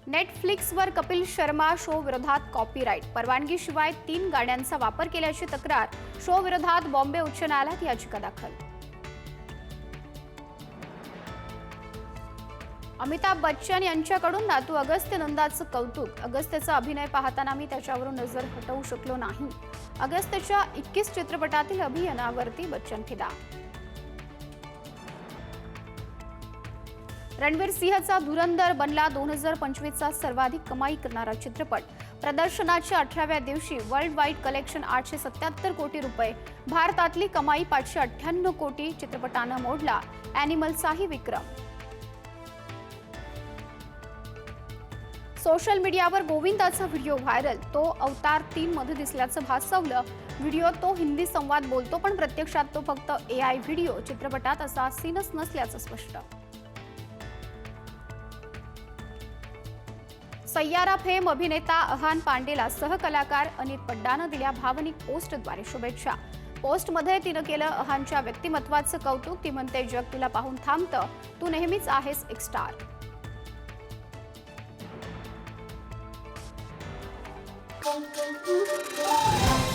नेटफ्लिक्सवर कपिल शर्मा शो विरोधात कॉपीराईट परवानगीशिवाय 3 गाण्यांचा वापर केल्याची तक्रार शो विरोधात बॉम्बे उच्च न्यायालयात याचिका दाखल. अमिताभ बच्चन यांच्याकडून नातू अगस्त्य नंदाचं कौतुक. अगस्त्यचा अभिनय पाहताना मी त्याच्यावरून नजर हटवू शकलो नाही. अगस्त्यच्या 21 चित्रपटातील अभिनयावरती बच्चन फिदा. रणवीर सिंहचा धुरंधर बनला 2025चा सर्वाधिक कमाई करणारा चित्रपट. प्रदर्शनाच्या 18व्या दिवशी वर्ल्ड वाईड कलेक्शन 877 कोटी रुपये. भारतातली कमाई 598 कोटी. चित्रपटानं मोडला ॲनिमलचाही विक्रम. सोशल मीडियावर गोविंदाचा व्हिडिओ व्हायरल. तो अवतार 3 मध्ये दिसल्याचं भासवलं. व्हिडिओ तो हिंदी संवाद बोलतो, पण प्रत्यक्षात तो फक्त AI व्हिडिओ. चित्रपटात असा सीनच नसल्याचं स्पष्ट. सय्यारा फेम अभिनेता अहान पांडेला सहकलाकार अनित पड्डानं दिल्या भावनिक पोस्टद्वारे शुभेच्छा. पोस्टमध्ये तिनं केलं अहानच्या व्यक्तिमत्वाचं कौतुक. ती म्हणते, जग तुला पाहून थांबतं, तू नेहमीच आहेस एक स्टार. Thank you.